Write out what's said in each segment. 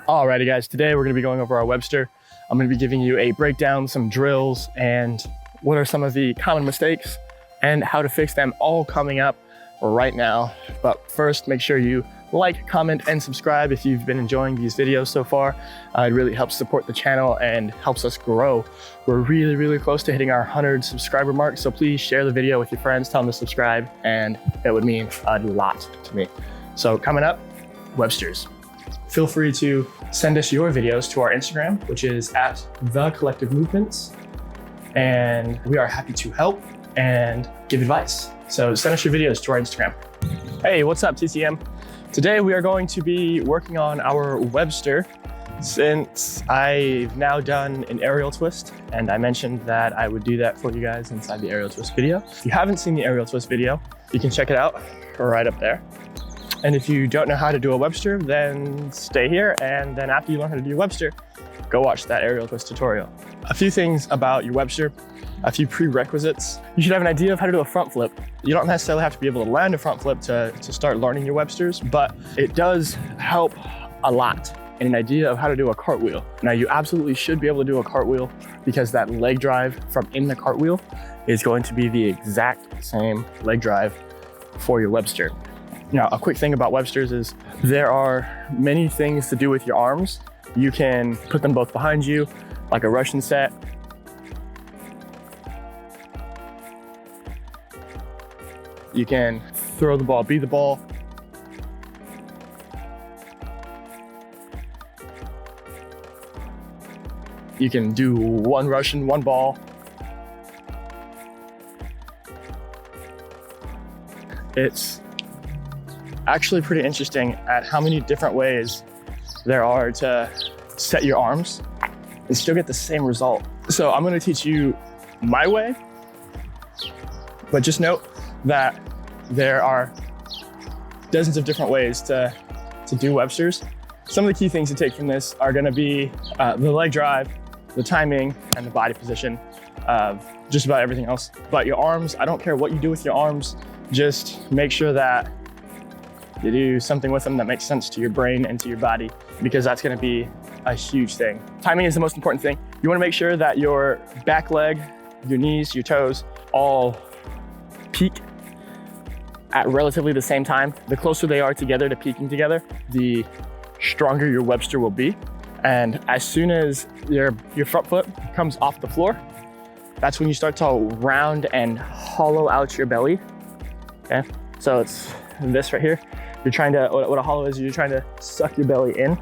Alrighty guys, today we're gonna be going over our Webster. I'm gonna be giving you a breakdown, some drills, and what are some of the common mistakes and how to fix them, all coming up right now. But first, make sure you like, comment, and subscribe if you've been enjoying these videos so far. It really helps support the channel and helps us grow. We're really close to hitting our 100 subscriber mark, so please share the video with your friends, tell them to subscribe, and it would mean a lot to me. So coming up, Websters. Feel free to send us your videos to our Instagram, which is @thecollectivemovements. And we are happy to help and give advice. So send us your videos to our Instagram. Hey, what's up, TCM? Today we are going to be working on our Webster. Since I've now done an aerial twist, and I mentioned that I would do that for you guys inside the aerial twist video. If you haven't seen the aerial twist video, you can check it out right up there. And if you don't know how to do a Webster, then stay here. And then after you learn how to do a Webster, go watch that aerial twist tutorial. A few things about your Webster, a few prerequisites. You should have an idea of how to do a front flip. You don't necessarily have to be able to land a front flip to start learning your Websters, but it does help a lot in an idea of how to do a cartwheel. Now, you absolutely should be able to do a cartwheel because that leg drive from in the cartwheel is going to be the exact same leg drive for your Webster. Now, a quick thing about Websters is there are many things to do with your arms. You can put them both behind you, like a Russian set. You can throw the ball, be the ball. You can do one Russian, one ball. It's actually pretty interesting at how many different ways there are to set your arms and still get the same result. So I'm gonna teach you my way, but just note that there are dozens of different ways to do Websters. Some of the key things to take from this are gonna be the leg drive, the timing, and the body position of just about everything else. But your arms, I don't care what you do with your arms, just make sure that you do something with them that makes sense to your brain and to your body, because that's gonna be a huge thing. Timing is the most important thing. You wanna make sure that your back leg, your knees, your toes, all peak at relatively the same time. The closer they are together to peaking together, the stronger your Webster will be. And as soon as your front foot comes off the floor, that's when you start to round and hollow out your belly, okay? So it's this right here. You're trying to, what a hollow is, you're trying to suck your belly in.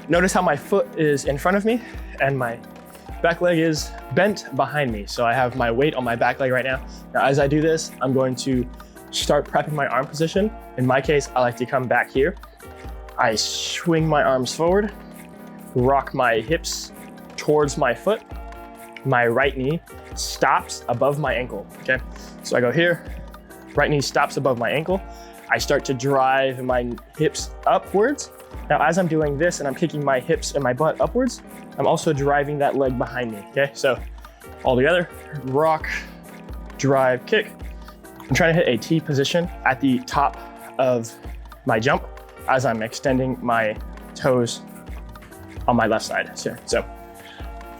Notice how my foot is in front of me and my back leg is bent behind me. So I have my weight on my back leg right now. Now, as I do this, I'm going to start prepping my arm position. In my case, I like to come back here. I swing my arms forward, rock my hips towards my foot. My right knee stops above my ankle, okay? So I go here, right knee stops above my ankle. I start to drive my hips upwards. Now, as I'm doing this and I'm kicking my hips and my butt upwards, I'm also driving that leg behind me, okay? So all together, rock, drive, kick. I'm trying to hit a T position at the top of my jump as I'm extending my toes on my left side. So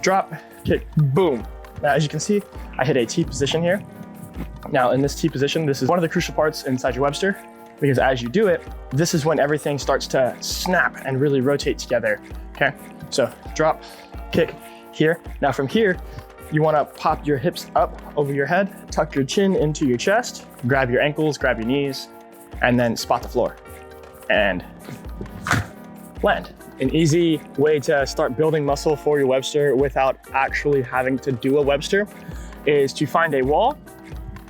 drop, kick, boom. Now, as you can see, I hit a T position here. Now, in this T position, this is one of the crucial parts inside your Webster, because as you do it, this is when everything starts to snap and really rotate together, okay? So drop, kick here. Now from here, you wanna pop your hips up over your head, tuck your chin into your chest, grab your ankles, grab your knees, and then spot the floor and land. An easy way to start building muscle for your Webster without actually having to do a Webster is to find a wall.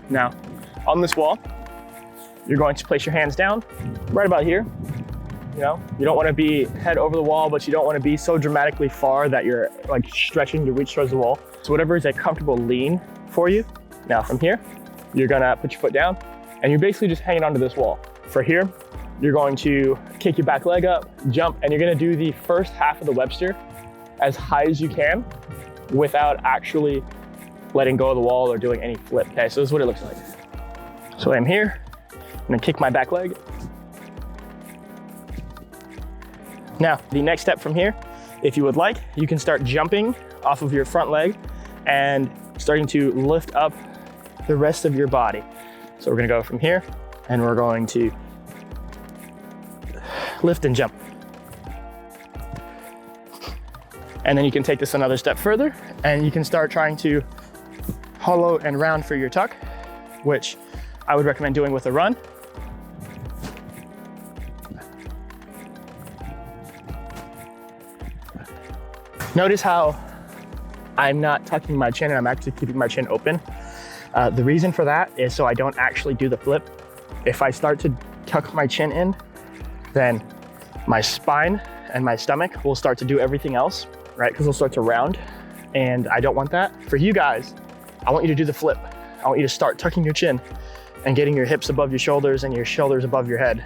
Now, on this wall, you're going to place your hands down right about here. You know, you don't want to be head over the wall, but you don't want to be so dramatically far that you're like stretching your reach towards the wall. So whatever is a comfortable lean for you. Now from here, you're gonna put your foot down and you're basically just hanging onto this wall. For here, you're going to kick your back leg up, jump, and you're gonna do the first half of the Webster as high as you can without actually letting go of the wall or doing any flip, okay? So this is what it looks like. So I'm here, I'm gonna kick my back leg. Now, the next step from here, if you would like, you can start jumping off of your front leg and starting to lift up the rest of your body. So we're gonna go from here and we're going to lift and jump. And then you can take this another step further and you can start trying to hollow and round for your tuck, which I would recommend doing with a run. Notice how I'm not tucking my chin and I'm actually keeping my chin open. The reason for that is so I don't actually do the flip. If I start to tuck my chin in, then my spine and my stomach will start to do everything else, right? Because it'll start to round, and I don't want that. For you guys, I want you to do the flip. I want you to start tucking your chin and getting your hips above your shoulders and your shoulders above your head.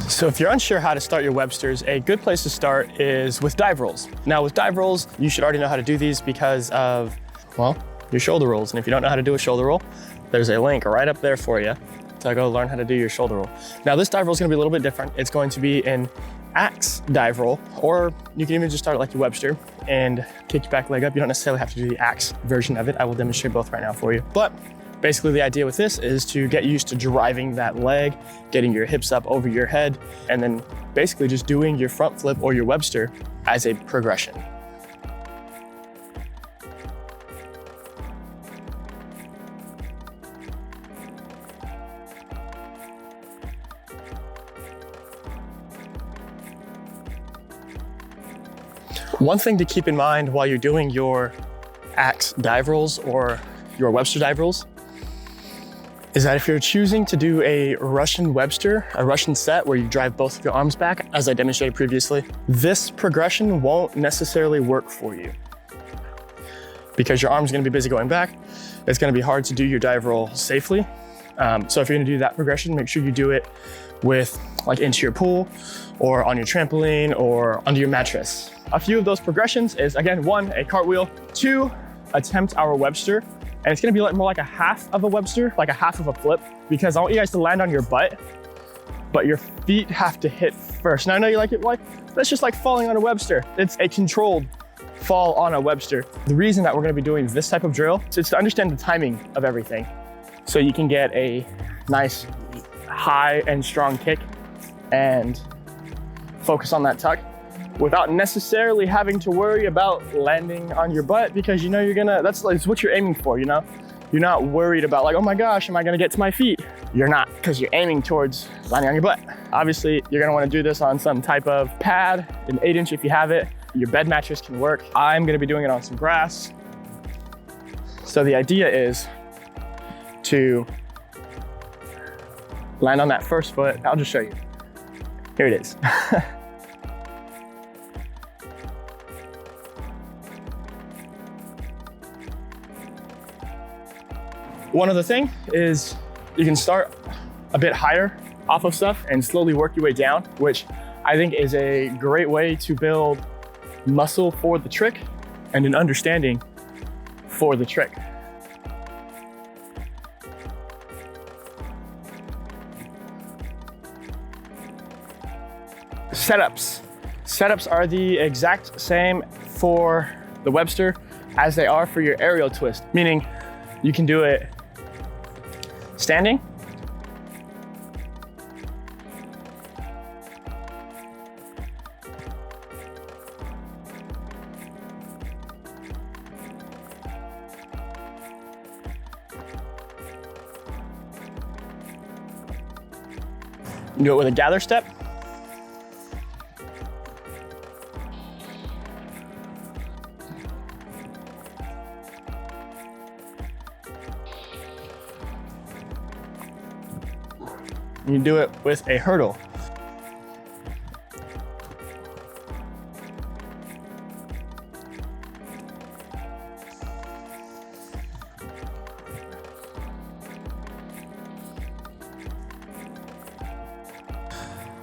So if you're unsure how to start your Websters, a good place to start is with dive rolls. Now with dive rolls, you should already know how to do these because of, well, your shoulder rolls. And if you don't know how to do a shoulder roll, there's a link right up there for you to go learn how to do your shoulder roll. Now this dive roll is gonna be a little bit different. It's going to be an axe dive roll, or you can even just start like your Webster and kick your back leg up. You don't necessarily have to do the axe version of it. I will demonstrate both right now for you. But basically the idea with this is to get used to driving that leg, getting your hips up over your head, and then basically just doing your front flip or your Webster as a progression. One thing to keep in mind while you're doing your axe dive rolls or your Webster dive rolls is that if you're choosing to do a Russian Webster, a Russian set where you drive both of your arms back, as I demonstrated previously, this progression won't necessarily work for you because your arm's gonna be busy going back. It's gonna be hard to do your dive roll safely. So if you're gonna do that progression, make sure you do it with like into your pool or on your trampoline or under your mattress. A few of those progressions is, again, 1, a cartwheel, 2, attempt our Webster. And it's gonna be like more like a half of a Webster, like a half of a flip, because I want you guys to land on your butt, but your feet have to hit first. Now I know you like it, like, that's just like falling on a Webster. It's a controlled fall on a Webster. The reason that we're gonna be doing this type of drill is to understand the timing of everything. So you can get a nice high and strong kick and focus on that tuck without necessarily having to worry about landing on your butt, because you know you're gonna, that's what you're aiming for, you know? You're not worried about like, oh my gosh, am I gonna get to my feet? You're not, because you're aiming towards landing on your butt. Obviously, you're gonna wanna do this on some type of pad, an 8-inch if you have it. Your bed mattress can work. I'm gonna be doing it on some grass. So the idea is to land on that first foot. I'll just show you. Here it is. One other thing is you can start a bit higher off of stuff and slowly work your way down, which I think is a great way to build muscle for the trick and an understanding for the trick. Setups. Setups are the exact same for the Webster as they are for your aerial twist, meaning you can do it standing, you can do it with a gather step, you do it with a hurdle.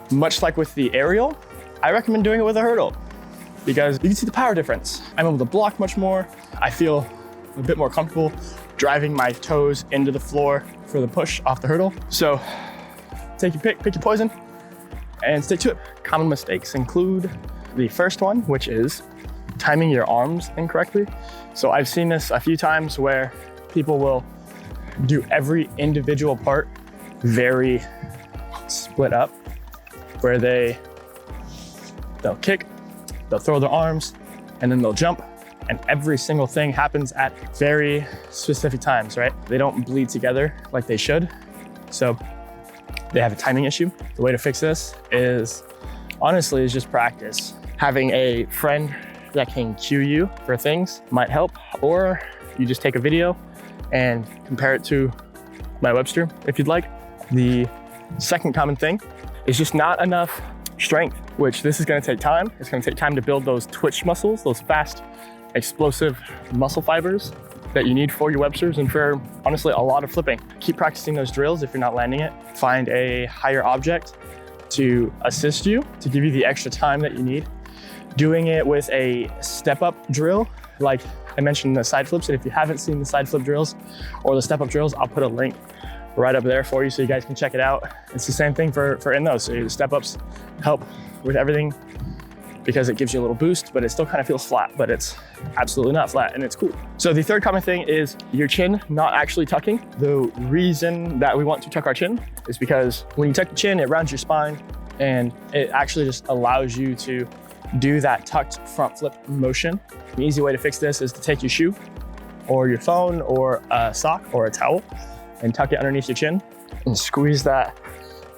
Much like with the aerial, I recommend doing it with a hurdle because you can see the power difference. I'm able to block much more. I feel a bit more comfortable driving my toes into the floor for the push off the hurdle. So take your pick your poison. and stick to it. Common mistakes include the first one, which is timing your arms incorrectly. So I've seen this a few times where people will do every individual part very split up, where they'll kick, they'll throw their arms, and then they'll jump. And every single thing happens at very specific times, right? They don't bleed together like they should. So they have a timing issue. The way to fix this is honestly is just practice. Having a friend that can cue you for things might help, or you just take a video and compare it to my Webster if you'd like. The second common thing is just not enough strength, which this is gonna take time. It's gonna take time to build those twitch muscles, those fast, explosive muscle fibers that you need for your Websters and for honestly a lot of flipping. Keep practicing those drills if you're not landing it. Find a higher object to assist you, to give you the extra time that you need. Doing it with a step-up drill, like I mentioned the side flips, and if you haven't seen the side flip drills or the step-up drills, I'll put a link right up there for you so you guys can check it out. It's the same thing for in those. So the step-ups help with everything because it gives you a little boost, but it still kind of feels flat, but it's absolutely not flat and it's cool. So the third common thing is your chin not actually tucking. The reason that we want to tuck our chin is because when you tuck the chin, it rounds your spine and it actually just allows you to do that tucked front flip motion. An easy way to fix this is to take your shoe or your phone or a sock or a towel and tuck it underneath your chin and squeeze that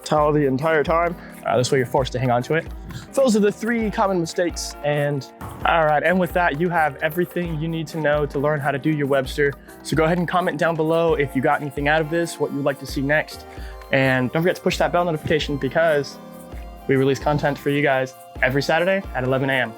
towel the entire time. This way you're forced to hang on to it. Those are the 3 common mistakes. And all right, and with that, you have everything you need to know to learn how to do your Webster. So go ahead and comment down below if you got anything out of this, what you'd like to see next. And don't forget to push that bell notification because we release content for you guys every Saturday at 11 a.m.